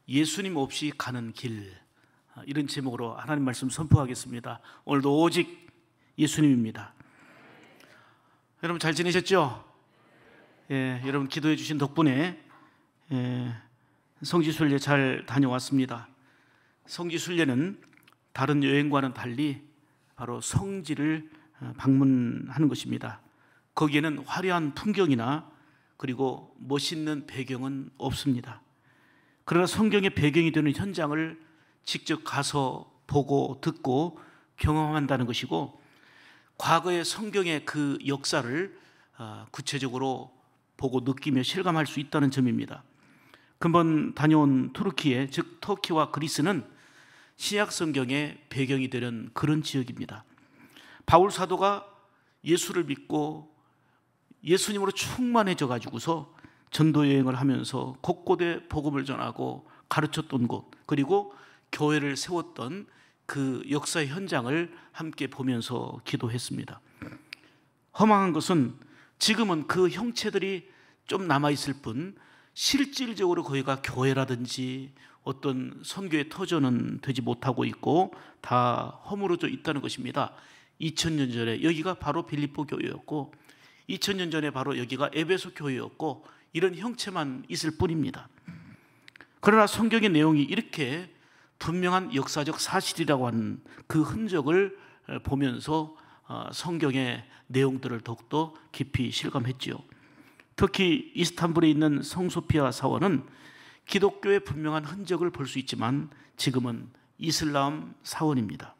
예수님 없이 가는 길, 이런 제목으로 하나님 말씀 선포하겠습니다. 오늘도 오직 예수님입니다. 여러분 잘 지내셨죠? 여러분 기도해 주신 덕분에 성지순례 잘 다녀왔습니다. 성지순례는 다른 여행과는 달리 바로 성지를 방문하는 것입니다. 거기에는 화려한 풍경이나 그리고 멋있는 배경은 없습니다. 그러나 성경의 배경이 되는 현장을 직접 가서 보고 듣고 경험한다는 것이고, 과거의 성경의 그 역사를 구체적으로 보고 느끼며 실감할 수 있다는 점입니다. 금번 다녀온 투르키에, 즉 터키와 그리스는 신약 성경의 배경이 되는 그런 지역입니다. 바울 사도가 예수를 믿고 예수님으로 충만해져 가지고서 전도 여행을 하면서 곳곳에 복음을 전하고 가르쳤던 곳, 그리고 교회를 세웠던 그 역사의 현장을 함께 보면서 기도했습니다. 허망한 것은 지금은 그 형체들이 좀 남아있을 뿐 실질적으로 거기가 교회라든지 어떤 선교의 터전은 되지 못하고 있고 다 허물어져 있다는 것입니다. 2000년 전에 여기가 바로 빌립보 교회였고, 2000년 전에 바로 여기가 에베소 교회였고, 이런 형체만 있을 뿐입니다. 그러나 성경의 내용이 이렇게 분명한 역사적 사실이라고 하는 그 흔적을 보면서 성경의 내용들을 더욱더 깊이 실감했지요. 특히 이스탄불에 있는 성소피아 사원은 기독교의 분명한 흔적을 볼 수 있지만 지금은 이슬람 사원입니다.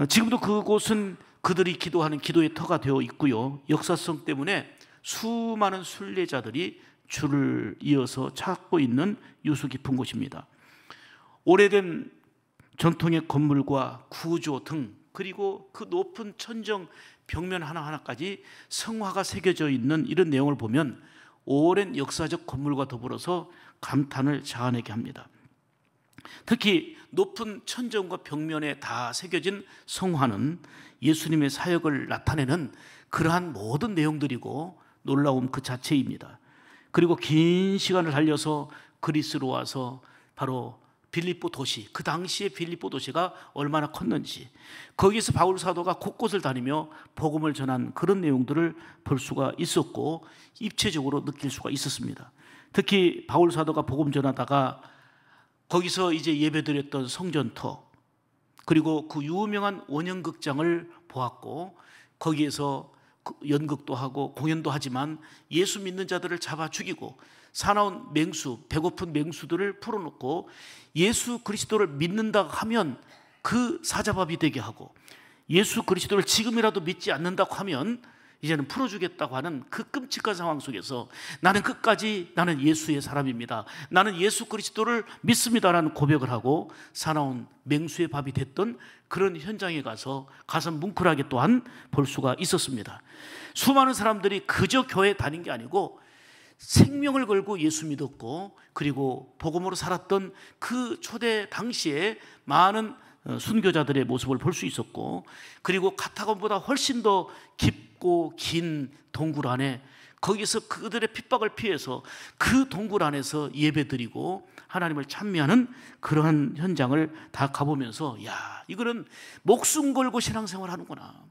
지금도 그곳은 그들이 기도하는 기도의 터가 되어 있고요, 역사성 때문에 수많은 순례자들이 줄을 이어서 찾고 있는 유수 깊은 곳입니다. 오래된 전통의 건물과 구조 등, 그리고 그 높은 천정 벽면 하나하나까지 성화가 새겨져 있는 이런 내용을 보면 오랜 역사적 건물과 더불어서 감탄을 자아내게 합니다. 특히 높은 천정과 벽면에 다 새겨진 성화는 예수님의 사역을 나타내는 그러한 모든 내용들이고 놀라움 그 자체입니다. 그리고 긴 시간을 달려서 그리스로 와서 바로 빌립보 도시, 그 당시에 빌립보 도시가 얼마나 컸는지, 거기에서 바울 사도가 곳곳을 다니며 복음을 전한 그런 내용들을 볼 수가 있었고 입체적으로 느낄 수가 있었습니다. 특히 바울 사도가 복음 전하다가 거기서 이제 예배드렸던 성전터, 그리고 그 유명한 원형극장을 보았고, 거기에서 연극도 하고 공연도 하지만 예수 믿는 자들을 잡아 죽이고 사나운 맹수, 배고픈 맹수들을 풀어놓고 예수 그리스도를 믿는다 하면 그 사자밥이 되게 하고, 예수 그리스도를 지금이라도 믿지 않는다고 하면 이제는 풀어주겠다고 하는 그 끔찍한 상황 속에서 나는 끝까지 나는 예수의 사람입니다, 나는 예수 그리스도를 믿습니다라는 고백을 하고 사나운 맹수의 밥이 됐던 그런 현장에 가서 가슴 뭉클하게 또한 볼 수가 있었습니다. 수많은 사람들이 그저 교회에 다닌 게 아니고 생명을 걸고 예수 믿었고, 그리고 복음으로 살았던 그 초대 당시에 많은 순교자들의 모습을 볼 수 있었고, 그리고 카타콤보다 훨씬 더 깊고 긴 동굴 안에, 거기서 그들의 핍박을 피해서 그 동굴 안에서 예배드리고 하나님을 찬미하는 그러한 현장을 다 가보면서, 야, 이거는 목숨 걸고 신앙생활 하는구나,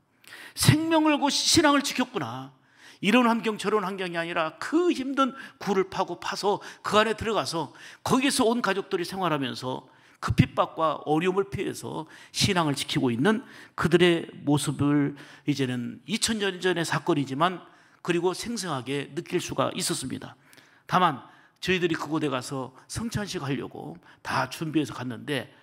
생명을 걸고 신앙을 지켰구나, 이런 환경 저런 환경이 아니라 그 힘든 굴을 파서 그 안에 들어가서 거기서 온 가족들이 생활하면서 그 핍박과 어려움을 피해서 신앙을 지키고 있는 그들의 모습을 이제는 2000년 전의 사건이지만 그리고 생생하게 느낄 수가 있었습니다. 다만 저희들이 그곳에 가서 성찬식 하려고 다 준비해서 갔는데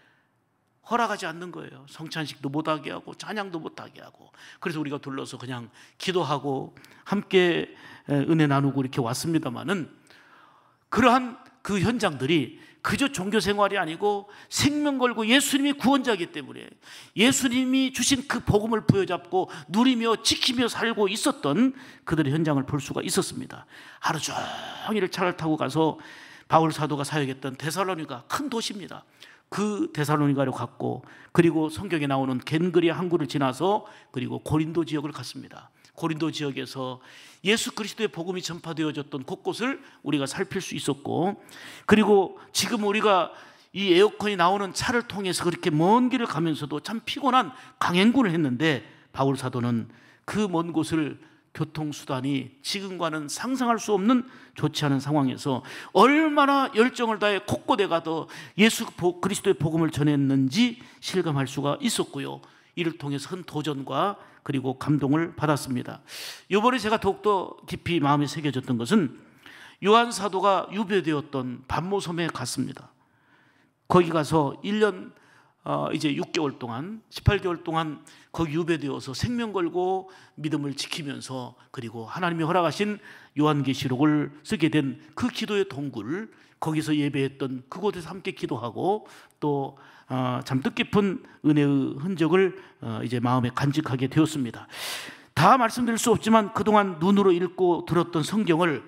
허락하지 않는 거예요. 성찬식도 못하게 하고 찬양도 못하게 하고. 그래서 우리가 둘러서 그냥 기도하고 함께 은혜 나누고 이렇게 왔습니다마는, 그러한 그 현장들이 그저 종교 생활이 아니고 생명 걸고 예수님이 구원자이기 때문에 예수님이 주신 그 복음을 부여잡고 누리며 지키며 살고 있었던 그들의 현장을 볼 수가 있었습니다. 하루 종일 차를 타고 가서 바울 사도가 사역했던 데살로니가 큰 도시입니다. 그 데살로니가로 갔고, 그리고 성경에 나오는 겐그리아 항구를 지나서 그리고 고린도 지역을 갔습니다. 고린도 지역에서 예수 그리스도의 복음이 전파되어졌던 곳곳을 우리가 살필 수 있었고, 그리고 지금 우리가 이 에어컨이 나오는 차를 통해서 그렇게 먼 길을 가면서도 참 피곤한 강행군을 했는데, 바울 사도는 그 먼 곳을 교통수단이 지금과는 상상할 수 없는 좋지 않은 상황에서 얼마나 열정을 다해 곳곳에 가도 예수 그리스도의 복음을 전했는지 실감할 수가 있었고요. 이를 통해서 큰 도전과 그리고 감동을 받았습니다. 이번에 제가 더욱더 깊이 마음에 새겨졌던 것은 요한 사도가 유배되었던 반모섬에 갔습니다. 거기 가서 1년 이제 6개월 동안 18개월 동안 거기 유배되어서 생명 걸고 믿음을 지키면서, 그리고 하나님이 허락하신 요한계시록을 쓰게 된 그 기도의 동굴, 거기서 예배했던 그곳에서 함께 기도하고 또 참 뜻깊은 은혜의 흔적을 이제 마음에 간직하게 되었습니다. 다 말씀드릴 수 없지만 그동안 눈으로 읽고 들었던 성경을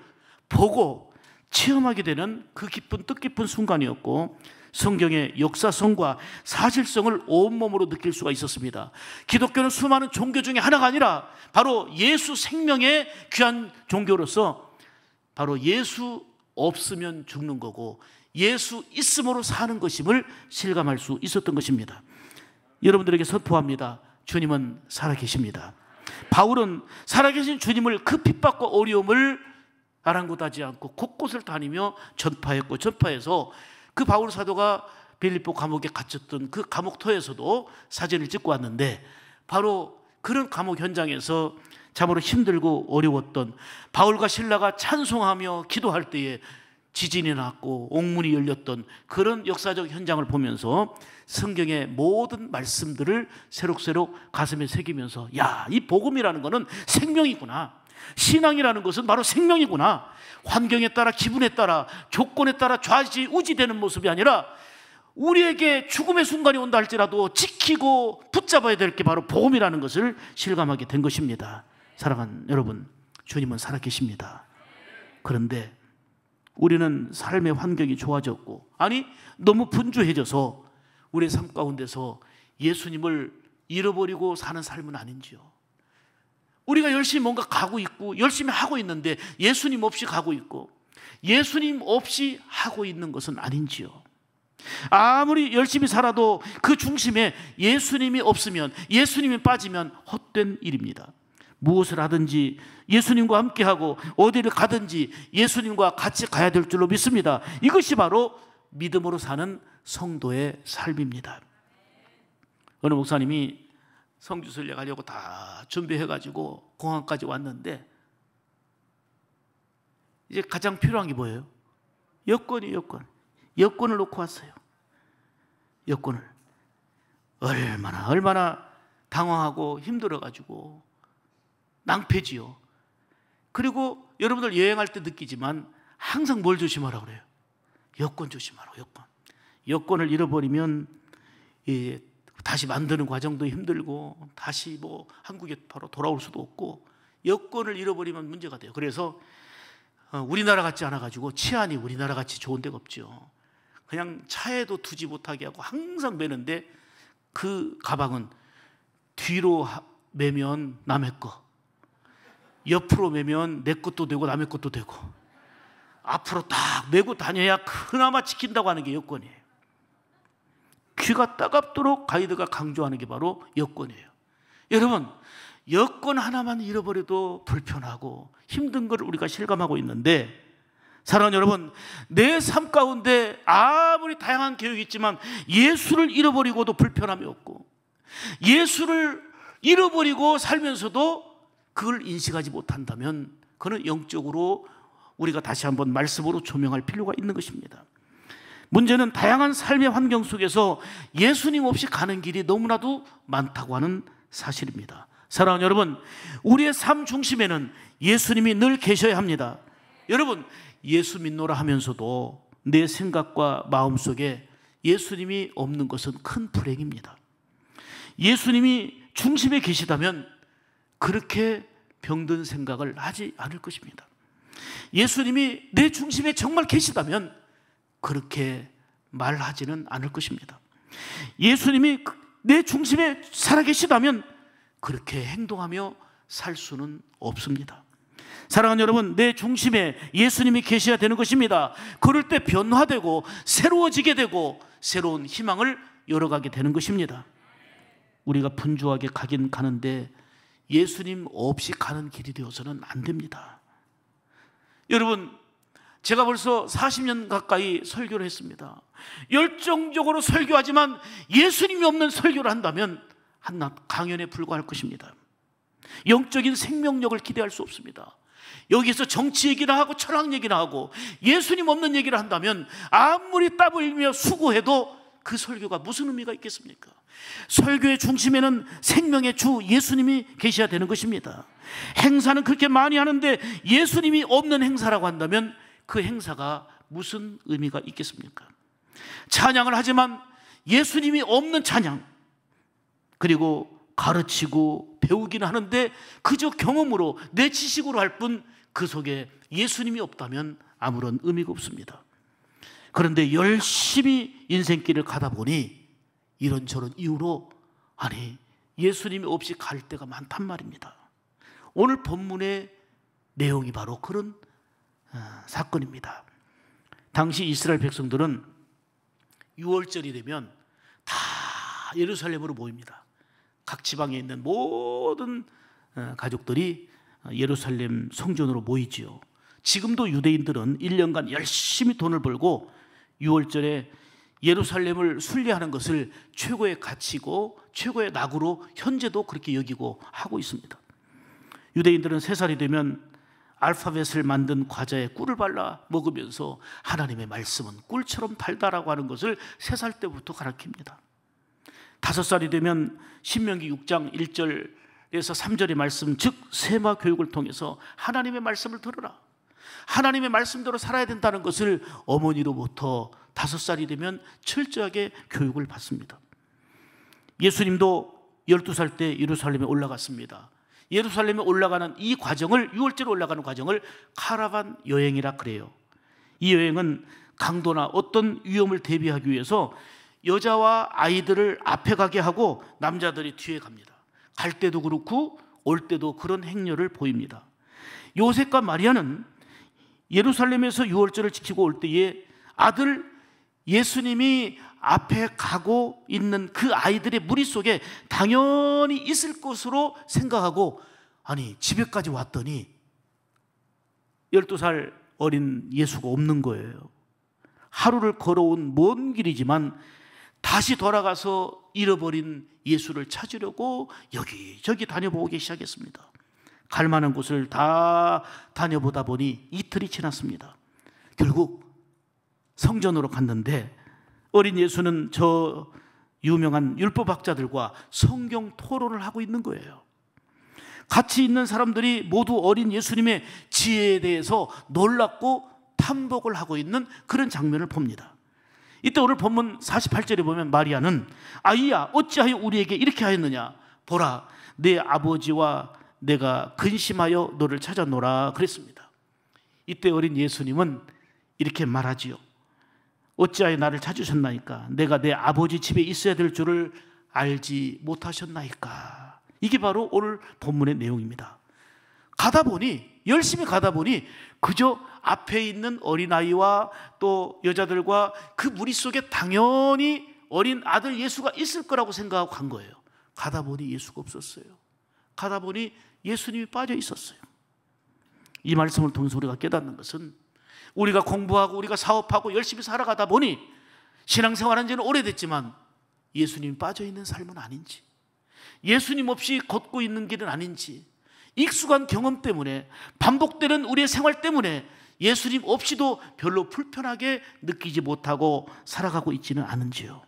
보고 체험하게 되는 그 기쁜 뜻깊은 순간이었고, 성경의 역사성과 사실성을 온몸으로 느낄 수가 있었습니다. 기독교는 수많은 종교 중에 하나가 아니라 바로 예수 생명의 귀한 종교로서 바로 예수 없으면 죽는 거고 예수 있음으로 사는 것임을 실감할 수 있었던 것입니다. 여러분들에게 선포합니다. 주님은 살아계십니다. 바울은 살아계신 주님을 그 핍박과 어려움을 아랑곳하지 않고 곳곳을 다니며 전파해서 그 바울 사도가 빌립보 감옥에 갇혔던 그 감옥터에서도 사진을 찍고 왔는데, 바로 그런 감옥 현장에서 참으로 힘들고 어려웠던 바울과 실라가 찬송하며 기도할 때에 지진이 났고 옥문이 열렸던 그런 역사적 현장을 보면서 성경의 모든 말씀들을 새록새록 가슴에 새기면서, 야, 이 복음이라는 것은 생명이구나, 신앙이라는 것은 바로 생명이구나, 환경에 따라 기분에 따라 조건에 따라 좌지우지되는 모습이 아니라 우리에게 죽음의 순간이 온다 할지라도 지키고 붙잡아야 될 게 바로 복음이라는 것을 실감하게 된 것입니다. 사랑하는 여러분, 주님은 살아계십니다. 그런데 우리는 삶의 환경이 좋아졌고, 아니 너무 분주해져서 우리의 삶 가운데서 예수님을 잃어버리고 사는 삶은 아닌지요. 우리가 열심히 뭔가 가고 있고 열심히 하고 있는데 예수님 없이 가고 있고 예수님 없이 하고 있는 것은 아닌지요. 아무리 열심히 살아도 그 중심에 예수님이 없으면, 예수님이 빠지면 헛된 일입니다. 무엇을 하든지 예수님과 함께하고 어디를 가든지 예수님과 같이 가야 될 줄로 믿습니다. 이것이 바로 믿음으로 사는 성도의 삶입니다. 어느 목사님이 성주순례 가려고 다 준비해가지고 공항까지 왔는데 이제 가장 필요한 게 뭐예요? 여권이에요. 여권을 놓고 왔어요. 여권을. 얼마나 당황하고 힘들어가지고 낭패지요. 그리고 여러분들 여행할 때 느끼지만 항상 뭘 조심하라고 그래요? 여권 조심하라고. 여권을 잃어버리면 다시 만드는 과정도 힘들고 다시 한국에 바로 돌아올 수도 없고, 여권을 잃어버리면 문제가 돼요. 그래서 우리나라 같지 않아가지고 치안이 우리나라 같이 좋은 데가 없죠. 그냥 차에도 두지 못하게 하고 항상 매는데, 그 가방은 뒤로 매면 남의 거, 옆으로 매면 내 것도 되고 남의 것도 되고, 앞으로 딱 메고 다녀야 그나마 지킨다고 하는 게 여권이에요. 귀가 따갑도록 가이드가 강조하는 게 바로 여권이에요. 여러분, 여권 하나만 잃어버려도 불편하고 힘든 걸 우리가 실감하고 있는데, 사랑하는 여러분, 내 삶 가운데 아무리 다양한 계획이 있지만 예수를 잃어버리고도 불편함이 없고, 예수를 잃어버리고 살면서도 그걸 인식하지 못한다면 그는 영적으로 우리가 다시 한번 말씀으로 조명할 필요가 있는 것입니다. 문제는 다양한 삶의 환경 속에서 예수님 없이 가는 길이 너무나도 많다고 하는 사실입니다. 사랑하는 여러분, 우리의 삶 중심에는 예수님이 늘 계셔야 합니다. 여러분, 예수 믿노라 하면서도 내 생각과 마음속에 예수님이 없는 것은 큰 불행입니다. 예수님이 중심에 계시다면 그렇게 병든 생각을 하지 않을 것입니다. 예수님이 내 중심에 정말 계시다면 그렇게 말하지는 않을 것입니다. 예수님이 내 중심에 살아계시다면 그렇게 행동하며 살 수는 없습니다. 사랑하는 여러분, 내 중심에 예수님이 계셔야 되는 것입니다. 그럴 때 변화되고 새로워지게 되고 새로운 희망을 열어가게 되는 것입니다. 우리가 분주하게 가긴 가는데 예수님 없이 가는 길이 되어서는 안 됩니다. 여러분, 제가 벌써 40년 가까이 설교를 했습니다. 열정적으로 설교하지만 예수님이 없는 설교를 한다면 한낱 강연에 불과할 것입니다. 영적인 생명력을 기대할 수 없습니다. 여기서 정치 얘기나 하고 철학 얘기나 하고 예수님 없는 얘기를 한다면 아무리 땀 흘리며 수고해도 그 설교가 무슨 의미가 있겠습니까? 설교의 중심에는 생명의 주 예수님이 계셔야 되는 것입니다. 행사는 그렇게 많이 하는데 예수님이 없는 행사라고 한다면 그 행사가 무슨 의미가 있겠습니까? 찬양을 하지만 예수님이 없는 찬양, 그리고 가르치고 배우기는 하는데 그저 경험으로 내 지식으로 할 뿐 그 속에 예수님이 없다면 아무런 의미가 없습니다. 그런데 열심히 인생길을 가다 보니 이런저런 이유로 예수님이 없이 갈 때가 많단 말입니다. 오늘 본문의 내용이 바로 그런 사건입니다. 당시 이스라엘 백성들은 6월절이 되면 다 예루살렘으로 모입니다. 각 지방에 있는 모든 가족들이 예루살렘 성전으로 모이지요. 지금도 유대인들은 1년간 열심히 돈을 벌고 6월절에 예루살렘을 순례하는 것을 최고의 가치고 최고의 낙으로 현재도 그렇게 여기고 하고 있습니다. 유대인들은 3살이 되면 알파벳을 만든 과자에 꿀을 발라 먹으면서 하나님의 말씀은 꿀처럼 달다라고 하는 것을 3살 때부터 가르칩니다. 5살이 되면 신명기 6장 1절에서 3절의 말씀, 즉 세마 교육을 통해서 하나님의 말씀을 들으라, 하나님의 말씀대로 살아야 된다는 것을 어머니로부터 5살이 되면 철저하게 교육을 받습니다. 예수님도 12살 때 예루살렘에 올라갔습니다. 예루살렘에 올라가는 이 과정을, 6월절에 올라가는 과정을 카라반 여행이라 그래요. 이 여행은 강도나 어떤 위험을 대비하기 위해서 여자와 아이들을 앞에 가게 하고 남자들이 뒤에 갑니다. 갈 때도 그렇고 올 때도 그런 행렬을 보입니다. 요셉과 마리아는 예루살렘에서 6월절을 지키고 올 때에 아들 예수님이 앞에 가고 있는 그 아이들의 무리 속에 당연히 있을 것으로 생각하고 집에까지 왔더니 12살 어린 예수가 없는 거예요. 하루를 걸어온 먼 길이지만 다시 돌아가서 잃어버린 예수를 찾으려고 여기저기 다녀보기 시작했습니다. 갈 만한 곳을 다 다녀보다 보니 이틀이 지났습니다. 결국 성전으로 갔는데 어린 예수는 저 유명한 율법학자들과 성경 토론을 하고 있는 거예요. 같이 있는 사람들이 모두 어린 예수님의 지혜에 대해서 놀랍고 탐복을 하고 있는 그런 장면을 봅니다. 이때 오늘 본문 48절에 보면 마리아는 아이야 어찌하여 우리에게 이렇게 하였느냐, 보라 내 아버지와 내가 근심하여 너를 찾아노라 그랬습니다. 이때 어린 예수님은 이렇게 말하지요. 어찌하여 나를 찾으셨나이까? 내가 내 아버지 집에 있어야 될 줄을 알지 못하셨나이까? 이게 바로 오늘 본문의 내용입니다. 가다 보니, 열심히 가다 보니 그저 앞에 있는 어린아이와 또 여자들과 그 무리 속에 당연히 어린 아들 예수가 있을 거라고 생각하고 간 거예요. 가다 보니 예수가 없었어요. 가다 보니 예수님이 빠져 있었어요. 이 말씀을 통해서 우리가 깨닫는 것은 우리가 공부하고 우리가 사업하고 열심히 살아가다 보니 신앙생활한 지는 오래됐지만 예수님이 빠져 있는 삶은 아닌지, 예수님 없이 걷고 있는 길은 아닌지, 익숙한 경험 때문에 반복되는 우리의 생활 때문에 예수님 없이도 별로 불편하게 느끼지 못하고 살아가고 있지는 않은지요.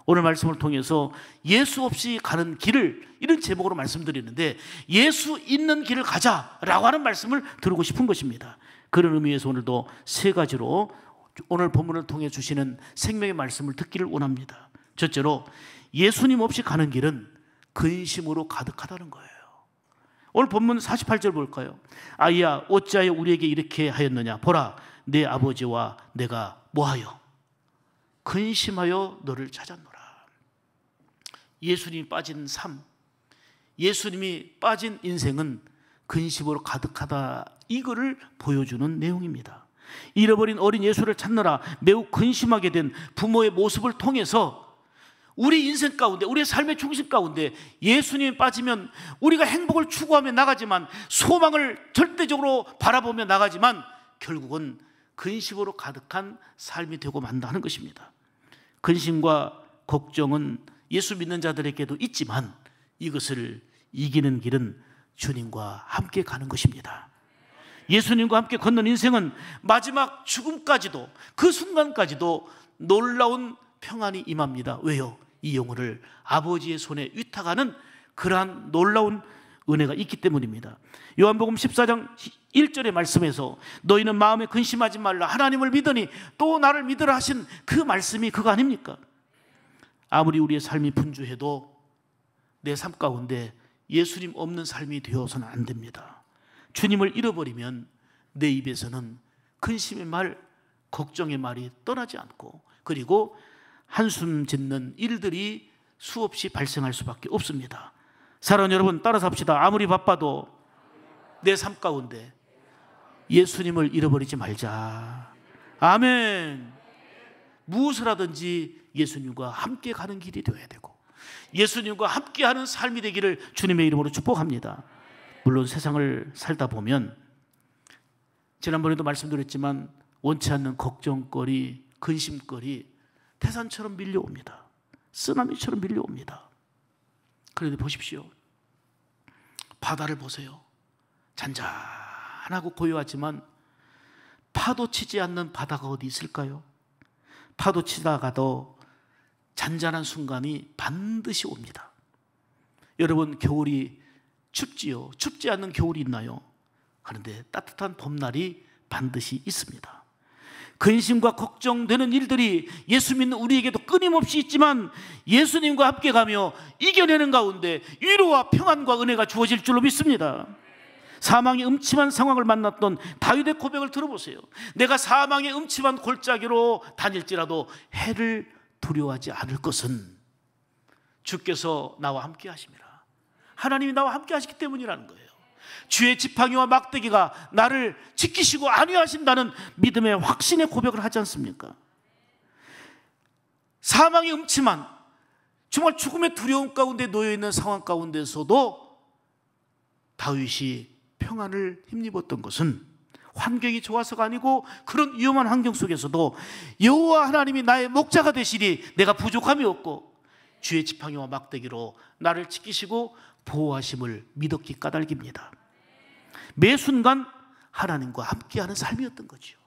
오늘 말씀을 통해서 예수 없이 가는 길을, 이런 제목으로 말씀드리는데 예수 있는 길을 가자라고 하는 말씀을 들고 싶은 것입니다. 그런 의미에서 오늘도 3가지로 오늘 본문을 통해 주시는 생명의 말씀을 듣기를 원합니다. 첫째로 예수님 없이 가는 길은 근심으로 가득하다는 거예요. 오늘 본문 48절 볼까요? 아이야 어찌하여 우리에게 이렇게 하였느냐, 보라 내 아버지와 내가 뭐하여 근심하여 너를 찾았노라. 예수님이 빠진 삶, 예수님이 빠진 인생은 근심으로 가득하다, 이거를 보여주는 내용입니다. 잃어버린 어린 예수를 찾느라 매우 근심하게 된 부모의 모습을 통해서 우리 인생 가운데, 우리의 삶의 중심 가운데 예수님이 빠지면 우리가 행복을 추구하며 나가지만, 소망을 절대적으로 바라보며 나가지만 결국은 근심으로 가득한 삶이 되고 만다는 것입니다. 근심과 걱정은 예수 믿는 자들에게도 있지만 이것을 이기는 길은 주님과 함께 가는 것입니다. 예수님과 함께 걷는 인생은 마지막 죽음까지도, 그 순간까지도 놀라운 평안이 임합니다. 왜요? 이 영혼을 아버지의 손에 위탁하는 그러한 놀라운 은혜가 있기 때문입니다. 요한복음 14장 1절의 말씀에서 너희는 마음에 근심하지 말라, 하나님을 믿으니 또 나를 믿으라 하신 그 말씀이 그거 아닙니까? 아무리 우리의 삶이 분주해도 내 삶 가운데 예수님 없는 삶이 되어서는 안 됩니다. 주님을 잃어버리면 내 입에서는 근심의 말, 걱정의 말이 떠나지 않고, 그리고 한숨 짓는 일들이 수없이 발생할 수밖에 없습니다. 사랑하는 여러분, 따라서 합시다. 아무리 바빠도 내 삶 가운데 예수님을 잃어버리지 말자. 아멘. 무엇을 하든지 예수님과 함께 가는 길이 되어야 되고, 예수님과 함께하는 삶이 되기를 주님의 이름으로 축복합니다. 물론 세상을 살다 보면 지난번에도 말씀드렸지만 원치 않는 걱정거리, 근심거리 태산처럼 밀려옵니다. 쓰나미처럼 밀려옵니다. 그런데 보십시오. 바다를 보세요. 잔잔하고 고요하지만 파도 치지 않는 바다가 어디 있을까요? 파도 치다가도 잔잔한 순간이 반드시 옵니다. 여러분, 겨울이 춥지요? 춥지 않는 겨울이 있나요? 그런데 따뜻한 봄날이 반드시 있습니다. 근심과 걱정되는 일들이 예수 믿는 우리에게도 끊임없이 있지만 예수님과 함께 가며 이겨내는 가운데 위로와 평안과 은혜가 주어질 줄로 믿습니다. 사망의 음침한 상황을 만났던 다윗의 고백을 들어보세요. 내가 사망의 음침한 골짜기로 다닐지라도 해를 두려워하지 않을 것은 주께서 나와 함께 하심이라. 하나님이 나와 함께 하시기 때문이라는 거예요. 주의 지팡이와 막대기가 나를 지키시고 안위하신다는 믿음의 확신의 고백을 하지 않습니까? 사망의 음침한, 정말 죽음의 두려움 가운데 놓여있는 상황 가운데서도 다윗이 평안을 힘입었던 것은 환경이 좋아서가 아니고 그런 위험한 환경 속에서도 여호와 하나님이 나의 목자가 되시니 내가 부족함이 없고 주의 지팡이와 막대기로 나를 지키시고 보호하심을 믿었기 까닭입니다. 매 순간 하나님과 함께하는 삶이었던 거죠.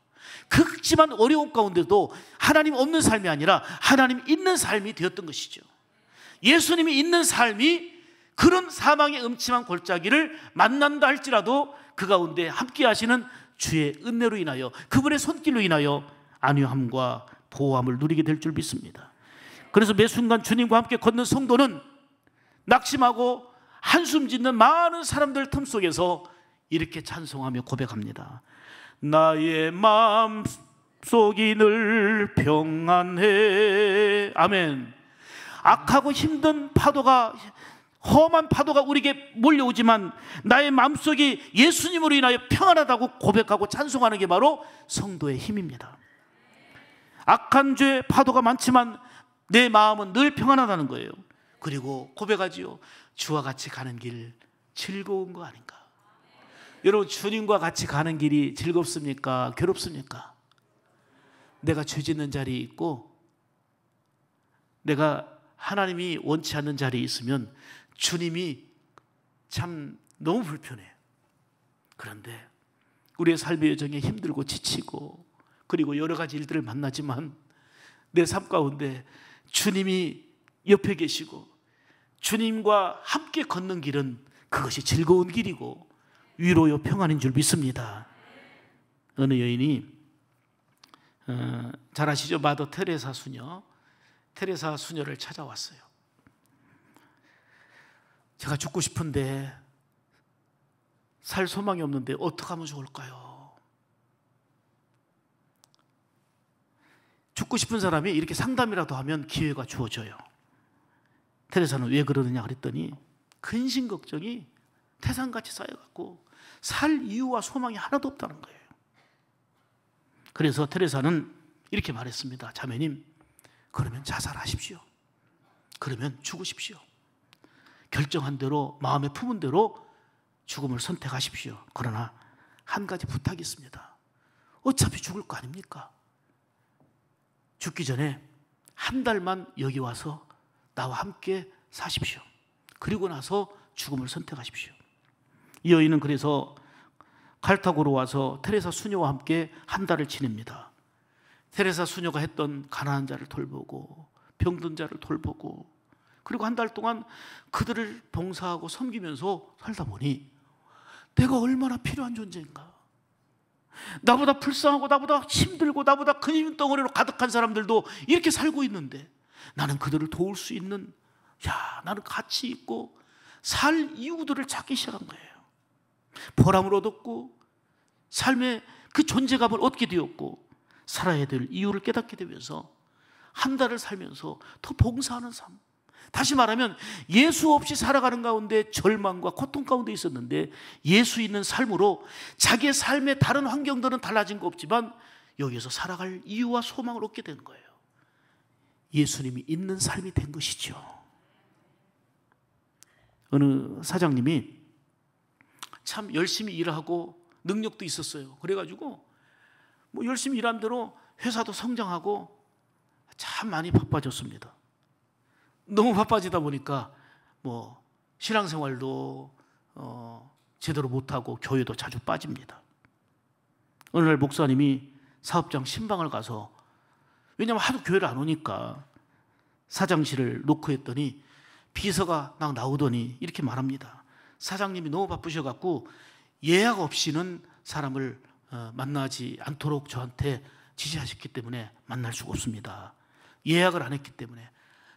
극심한 어려움 가운데도 하나님 없는 삶이 아니라 하나님 있는 삶이 되었던 것이죠. 예수님이 있는 삶이 그런 사망의 음침한 골짜기를 만난다 할지라도 그 가운데 함께 하시는 주의 은혜로 인하여, 그분의 손길로 인하여 안위함과 보호함을 누리게 될 줄 믿습니다. 그래서 매 순간 주님과 함께 걷는 성도는 낙심하고 한숨 짓는 많은 사람들 틈 속에서 이렇게 찬송하며 고백합니다. 나의 마음속이 늘 평안해. 아멘. 악하고 힘든 파도가, 험한 파도가 우리에게 몰려오지만 나의 마음속이 예수님으로 인하여 평안하다고 고백하고 찬송하는 게 바로 성도의 힘입니다. 악한 죄 파도가 많지만 내 마음은 늘 평안하다는 거예요. 그리고 고백하지요. 주와 같이 가는 길 즐거운 거 아닌가? 여러분, 주님과 같이 가는 길이 즐겁습니까? 괴롭습니까? 내가 죄 짓는 자리에 있고 내가 하나님이 원치 않는 자리에 있으면 주님이 참 너무 불편해요. 그런데 우리의 삶의 여정에 힘들고 지치고 그리고 여러 가지 일들을 만나지만 내 삶 가운데 주님이 옆에 계시고 주님과 함께 걷는 길은 그것이 즐거운 길이고 위로요 평안인 줄 믿습니다. 어느 여인이 잘 아시죠? 마더 테레사 수녀, 테레사 수녀를 찾아왔어요. 제가 죽고 싶은데 살 소망이 없는데 어떻게 하면 좋을까요? 죽고 싶은 사람이 이렇게 상담이라도 하면 기회가 주어져요. 테레사는 왜 그러느냐 그랬더니 근심 걱정이 태산같이 쌓여갖고 살 이유와 소망이 하나도 없다는 거예요. 그래서 테레사는 이렇게 말했습니다. 자매님, 그러면 자살하십시오. 그러면 죽으십시오. 결정한 대로, 마음에 품은 대로 죽음을 선택하십시오. 그러나 한 가지 부탁이 있습니다. 어차피 죽을 거 아닙니까? 죽기 전에 한 달만 여기 와서 나와 함께 사십시오. 그리고 나서 죽음을 선택하십시오. 이 여인은 그래서 칼타고로 와서 테레사 수녀와 함께 한 달을 지냅니다. 테레사 수녀가 했던 가난한 자를 돌보고 병든 자를 돌보고, 그리고 한 달 동안 그들을 봉사하고 섬기면서 살다 보니 내가 얼마나 필요한 존재인가. 나보다 불쌍하고 나보다 힘들고 나보다 근심 덩어리로 가득한 사람들도 이렇게 살고 있는데 나는 그들을 도울 수 있는, 나는 가치 있고 살 이유들을 찾기 시작한 거예요. 보람을 얻었고 삶의 그 존재감을 얻게 되었고 살아야 될 이유를 깨닫게 되면서 한 달을 살면서 더 봉사하는 삶, 다시 말하면 예수 없이 살아가는 가운데 절망과 고통 가운데 있었는데 예수 있는 삶으로 자기의 삶의 다른 환경들은 달라진 거 없지만 여기에서 살아갈 이유와 소망을 얻게 된 거예요. 예수님이 있는 삶이 된 것이죠. 어느 사장님이 참 열심히 일하고 능력도 있었어요. 그래가지고 뭐 열심히 일한 대로 회사도 성장하고 참 많이 바빠졌습니다. 너무 바빠지다 보니까 뭐 신앙생활도 제대로 못하고 교회도 자주 빠집니다. 어느 날 목사님이 사업장 신방을 가서, 왜냐하면 하도 교회를 안 오니까 사장실을 노크했더니 비서가 막 나오더니 이렇게 말합니다. 사장님이 너무 바쁘셔갖고 예약 없이는 사람을 만나지 않도록 저한테 지시하셨기 때문에 만날 수가 없습니다. 예약을 안 했기 때문에.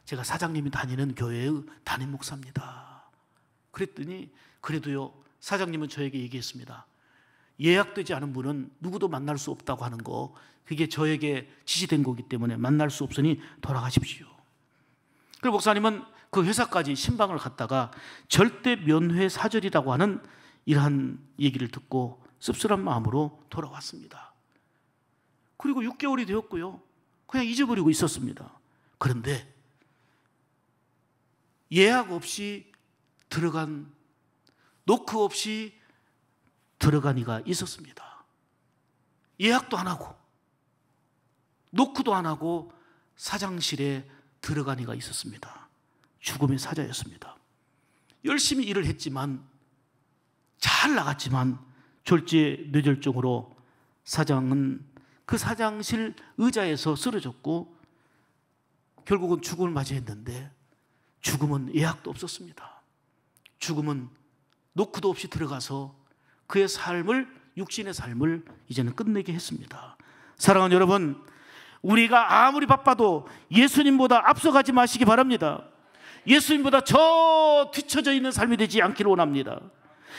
제가 사장님이 다니는 교회의 담임 목사입니다. 그랬더니 그래도요, 사장님은 저에게 얘기했습니다. 예약되지 않은 분은 누구도 만날 수 없다고 하는 거, 그게 저에게 지시된 거기 때문에 만날 수 없으니 돌아가십시오. 그리고 목사님은 그 회사까지 신방을 갔다가 절대 면회 사절이라고 하는 이러한 얘기를 듣고 씁쓸한 마음으로 돌아왔습니다. 그리고 6개월이 되었고요, 그냥 잊어버리고 있었습니다. 그런데 예약 없이 들어간, 노크 없이 들어간 이가 있었습니다. 예약도 안 하고 노크도 안 하고 사장실에 들어간 이가 있었습니다. 죽음의 사자였습니다. 열심히 일을 했지만, 잘 나갔지만 졸지뇌절정으로 사장은 그 사장실 의자에서 쓰러졌고 결국은 죽음을 맞이했는데, 죽음은 예약도 없었습니다. 죽음은 노크도 없이 들어가서 그의 삶을, 육신의 삶을 이제는 끝내게 했습니다. 사랑하는 여러분, 우리가 아무리 바빠도 예수님보다 앞서가지 마시기 바랍니다. 예수님보다 저 뒤처져 있는 삶이 되지 않기를 원합니다.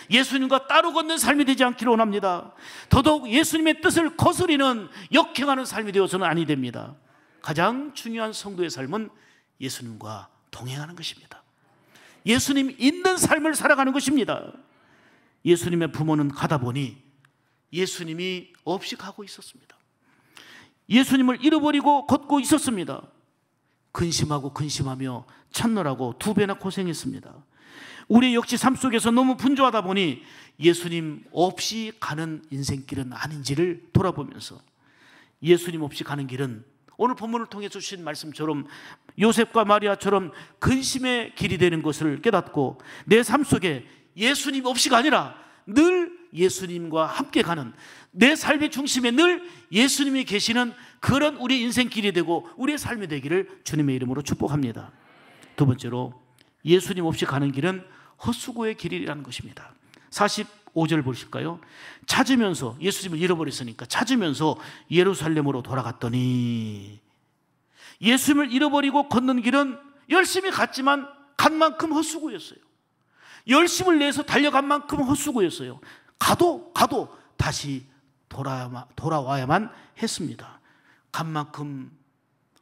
예수님과 따로 걷는 삶이 되지 않기를 원합니다. 더더욱 예수님의 뜻을 거스리는 역행하는 삶이 되어서는 아니 됩니다. 가장 중요한 성도의 삶은 예수님과 동행하는 것입니다. 예수님 있는 삶을 살아가는 것입니다. 예수님의 부모는 가다 보니 예수님이 없이 가고 있었습니다. 예수님을 잃어버리고 걷고 있었습니다. 근심하고 근심하며 찾느라고 2배나 고생했습니다. 우리 역시 삶 속에서 너무 분주하다 보니 예수님 없이 가는 인생길은 아닌지를 돌아보면서, 예수님 없이 가는 길은 오늘 본문을 통해 주신 말씀처럼 요셉과 마리아처럼 근심의 길이 되는 것을 깨닫고 내 삶 속에 예수님 없이가 아니라 늘 예수님과 함께 가는, 내 삶의 중심에 늘 예수님이 계시는 그런 우리 인생길이 되고 우리의 삶이 되기를 주님의 이름으로 축복합니다. 두 번째로, 예수님 없이 가는 길은 헛수고의 길이라는 것입니다. 45절 보실까요? 찾으면서, 예수님을 잃어버렸으니까 찾으면서 예루살렘으로 돌아갔더니, 예수님을 잃어버리고 걷는 길은 열심히 갔지만 간 만큼 헛수고였어요. 열심을 내서 달려간 만큼 헛수고였어요. 가도 다시 돌아와야만 했습니다. 간 만큼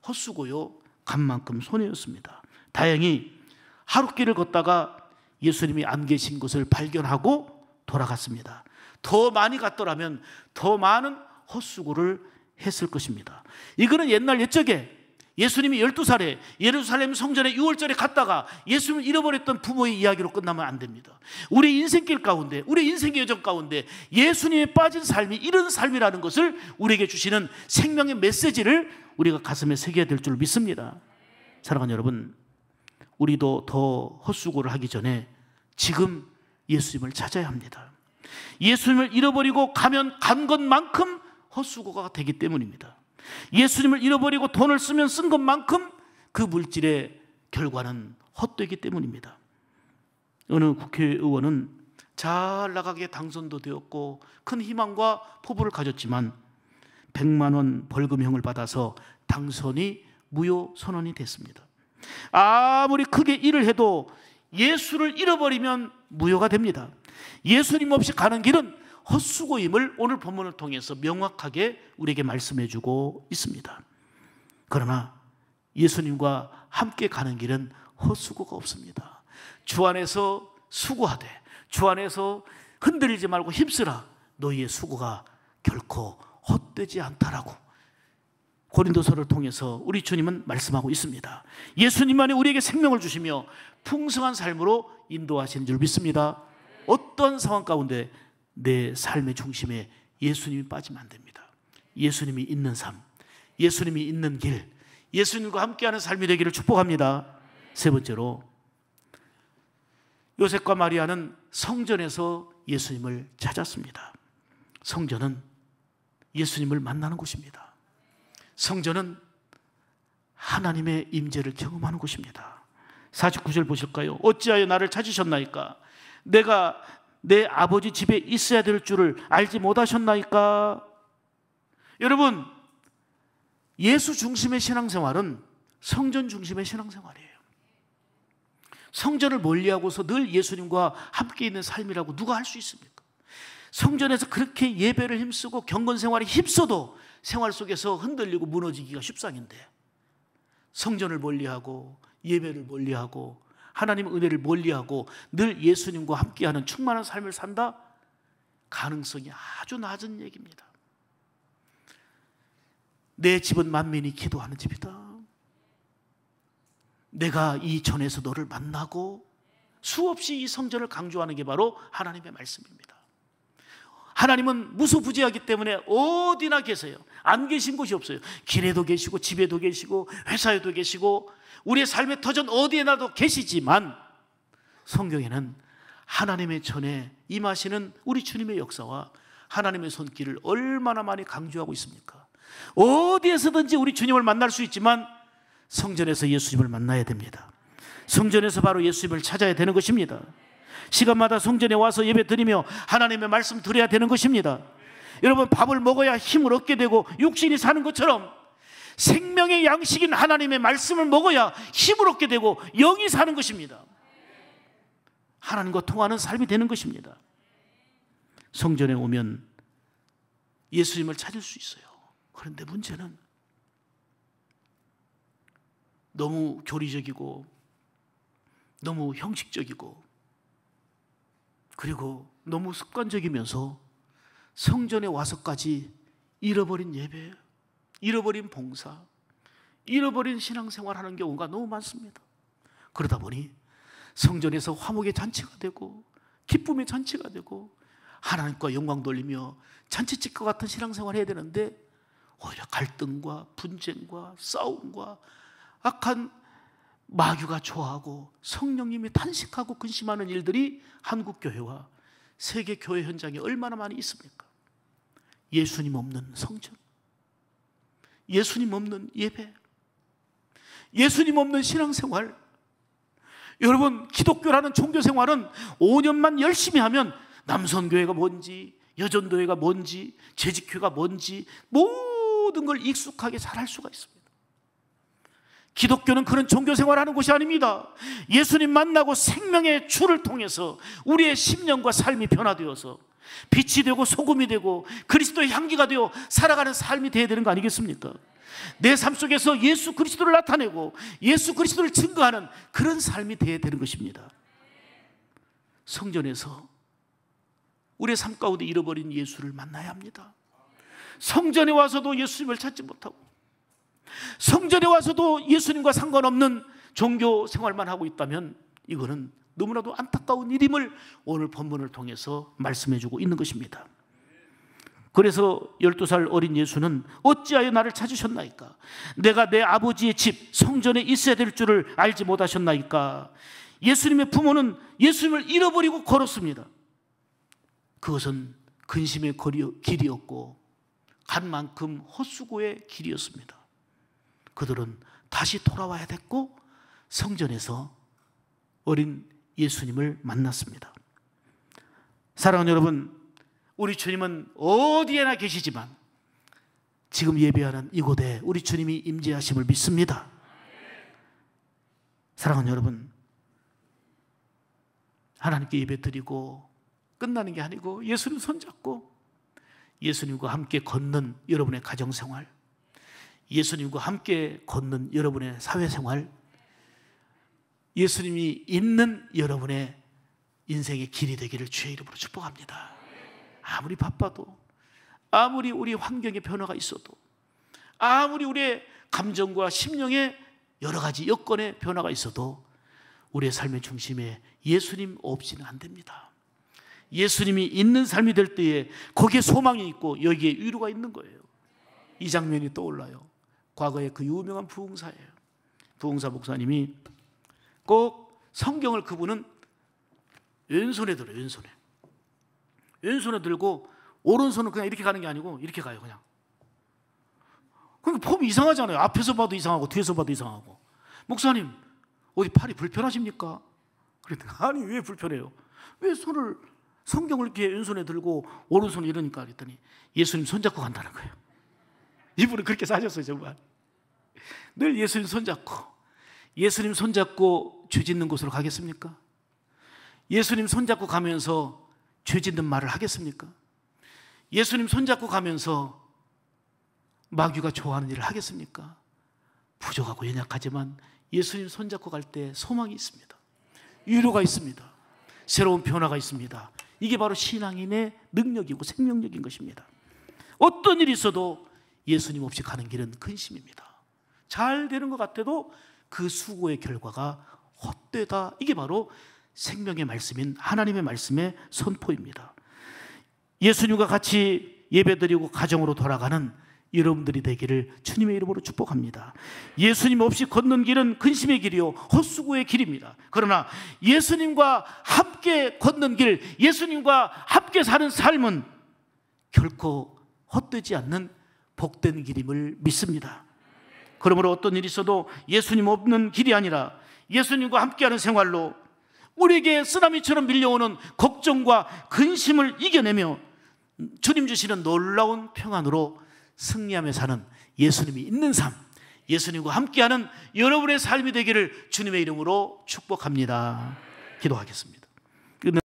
헛수고요, 간 만큼 손해였습니다. 다행히 하루 길을 걷다가 예수님이 안 계신 것을 발견하고 돌아갔습니다. 더 많이 갔더라면 더 많은 헛수고를 했을 것입니다. 이거는 옛날 옛적에 예수님이 12살에 예루살렘 성전에 6월절에 갔다가 예수님을 잃어버렸던 부모의 이야기로 끝나면 안 됩니다. 우리 인생길 가운데, 우리 인생의 여정 가운데 예수님에 빠진 삶이 이런 삶이라는 것을 우리에게 주시는 생명의 메시지를 우리가 가슴에 새겨야 될 줄 믿습니다. 사랑하는 여러분, 우리도 더 헛수고를 하기 전에 지금 예수님을 찾아야 합니다. 예수님을 잃어버리고 가면 간 것만큼 헛수고가 되기 때문입니다. 예수님을 잃어버리고 돈을 쓰면 쓴 것만큼 그 물질의 결과는 헛되기 때문입니다. 어느 국회의원은 잘 나가게 당선도 되었고 큰 희망과 포부를 가졌지만 100만 원 벌금형을 받아서 당선이 무효 선언이 됐습니다. 아무리 크게 일을 해도 예수를 잃어버리면 무효가 됩니다. 예수님 없이 가는 길은 헛수고임을 오늘 본문을 통해서 명확하게 우리에게 말씀해 주고 있습니다. 그러나 예수님과 함께 가는 길은 헛수고가 없습니다. 주 안에서 수고하되 주 안에서 흔들리지 말고 힘쓰라. 너희의 수고가 결코 헛되지 않다라고 고린도서를 통해서 우리 주님은 말씀하고 있습니다. 예수님만이 우리에게 생명을 주시며 풍성한 삶으로 인도하시는 줄 믿습니다. 어떤 상황 가운데 내 삶의 중심에 예수님이 빠지면 안 됩니다. 예수님이 있는 삶, 예수님이 있는 길, 예수님과 함께하는 삶이 되기를 축복합니다. 세 번째로, 요셉과 마리아는 성전에서 예수님을 찾았습니다. 성전은 예수님을 만나는 곳입니다. 성전은 하나님의 임재를 경험하는 곳입니다. 49절 보실까요? 어찌하여 나를 찾으셨나이까? 내가 내 아버지 집에 있어야 될 줄을 알지 못하셨나이까? 여러분, 예수 중심의 신앙생활은 성전 중심의 신앙생활이에요. 성전을 멀리하고서 늘 예수님과 함께 있는 삶이라고 누가 할 수 있습니까? 성전에서 그렇게 예배를 힘쓰고 경건생활에 힘써도 생활 속에서 흔들리고 무너지기가 십상인데, 성전을 멀리하고 예배를 멀리하고 하나님의 은혜를 멀리하고 늘 예수님과 함께하는 충만한 삶을 산다? 가능성이 아주 낮은 얘기입니다. 내 집은 만민이 기도하는 집이다. 내가 이 전에서 너를 만나고, 수없이 이 성전을 강조하는 게 바로 하나님의 말씀입니다. 하나님은 무소부지하기 때문에 어디나 계세요. 안 계신 곳이 없어요. 길에도 계시고 집에도 계시고 회사에도 계시고 우리의 삶의 터전 어디에나도 계시지만, 성경에는 하나님의 전에 임하시는 우리 주님의 역사와 하나님의 손길을 얼마나 많이 강조하고 있습니까? 어디에서든지 우리 주님을 만날 수 있지만 성전에서 예수님을 만나야 됩니다. 성전에서 바로 예수님을 찾아야 되는 것입니다. 시간마다 성전에 와서 예배 드리며 하나님의 말씀 드려야 되는 것입니다. 여러분, 밥을 먹어야 힘을 얻게 되고 육신이 사는 것처럼 생명의 양식인 하나님의 말씀을 먹어야 힘을 얻게 되고 영이 사는 것입니다. 하나님과 통하는 삶이 되는 것입니다. 성전에 오면 예수님을 찾을 수 있어요. 그런데 문제는 너무 교리적이고 너무 형식적이고 그리고 너무 습관적이면서 성전에 와서까지 잃어버린 예배, 잃어버린 봉사, 잃어버린 신앙생활 하는 경우가 너무 많습니다. 그러다 보니 성전에서 화목의 잔치가 되고 기쁨의 잔치가 되고 하나님과 영광 돌리며 잔치집과 같은 신앙생활을 해야 되는데 오히려 갈등과 분쟁과 싸움과 악한 마귀가 좋아하고 성령님이 탄식하고 근심하는 일들이 한국교회와 세계교회 현장에 얼마나 많이 있습니까? 예수님 없는 성전, 예수님 없는 예배, 예수님 없는 신앙생활. 여러분, 기독교라는 종교생활은 5년만 열심히 하면 남선교회가 뭔지, 여전도회가 뭔지, 재직교회가 뭔지 모든 걸 익숙하게 잘 할 수가 있습니다. 기독교는 그런 종교생활하는 곳이 아닙니다. 예수님 만나고 생명의 주를 통해서 우리의 심령과 삶이 변화되어서 빛이 되고 소금이 되고 그리스도의 향기가 되어 살아가는 삶이 되어야 되는 거 아니겠습니까? 내 삶 속에서 예수 그리스도를 나타내고 예수 그리스도를 증거하는 그런 삶이 되어야 되는 것입니다. 성전에서 우리의 삶 가운데 잃어버린 예수를 만나야 합니다. 성전에 와서도 예수님을 찾지 못하고, 성전에 와서도 예수님과 상관없는 종교 생활만 하고 있다면 이거는 너무나도 안타까운 일임을 오늘 본문을 통해서 말씀해 주고 있는 것입니다. 그래서 12살 어린 예수는 어찌하여 나를 찾으셨나이까? 내가 내 아버지의 집 성전에 있어야 될 줄을 알지 못하셨나이까? 예수님의 부모는 예수님을 잃어버리고 걸었습니다. 그것은 근심의 길이었고 간 만큼 헛수고의 길이었습니다. 그들은 다시 돌아와야 됐고 성전에서 어린 예수님을 만났습니다. 사랑하는 여러분, 우리 주님은 어디에나 계시지만 지금 예배하는 이곳에 우리 주님이 임재하심을 믿습니다. 사랑하는 여러분, 하나님께 예배드리고 끝나는 게 아니고 예수님 손잡고 예수님과 함께 걷는 여러분의 가정생활, 예수님과 함께 걷는 여러분의 사회생활, 예수님이 있는 여러분의 인생의 길이 되기를 주의 이름으로 축복합니다. 아무리 바빠도, 아무리 우리 환경에 변화가 있어도, 아무리 우리의 감정과 심령에 여러 가지 여건의 변화가 있어도 우리의 삶의 중심에 예수님 없이는 안 됩니다. 예수님이 있는 삶이 될 때에 거기에 소망이 있고 여기에 위로가 있는 거예요. 이 장면이 떠올라요. 과거에 그 유명한 부흥사예요. 부흥사 목사님이 꼭 성경을 그분은 왼손에 들어요. 왼손에 들고 오른손은 그냥 이렇게 가는 게 아니고 이렇게 가요. 그냥. 그러니까 폼이 이상하잖아요. 앞에서 봐도 이상하고 뒤에서 봐도 이상하고. 목사님, 어디 팔이 불편하십니까? 그랬더니 아니 왜 불편해요? 왜 손을 성경을 이렇게 왼손에 들고 오른손을 이러니까 그랬더니 예수님 손잡고 간다는 거예요. 이분은 그렇게 사셨어요. 정말 늘 예수님 손잡고, 예수님 손잡고 죄 짓는 곳으로 가겠습니까? 예수님 손잡고 가면서 죄 짓는 말을 하겠습니까? 예수님 손잡고 가면서 마귀가 좋아하는 일을 하겠습니까? 부족하고 연약하지만 예수님 손잡고 갈 때 소망이 있습니다. 위로가 있습니다. 새로운 변화가 있습니다. 이게 바로 신앙인의 능력이고 생명력인 것입니다. 어떤 일이 있어도 예수님 없이 가는 길은 근심입니다. 잘 되는 것 같아도 그 수고의 결과가 헛되다. 이게 바로 생명의 말씀인 하나님의 말씀의 선포입니다. 예수님과 같이 예배드리고 가정으로 돌아가는 여러분들이 되기를 주님의 이름으로 축복합니다. 예수님 없이 걷는 길은 근심의 길이요 헛수고의 길입니다. 그러나 예수님과 함께 걷는 길, 예수님과 함께 사는 삶은 결코 헛되지 않는 복된 길임을 믿습니다. 그러므로 어떤 일이 있어도 예수님 없는 길이 아니라 예수님과 함께하는 생활로 우리에게 쓰나미처럼 밀려오는 걱정과 근심을 이겨내며 주님 주시는 놀라운 평안으로 승리하며 사는 예수님이 있는 삶, 예수님과 함께하는 여러분의 삶이 되기를 주님의 이름으로 축복합니다. 기도하겠습니다.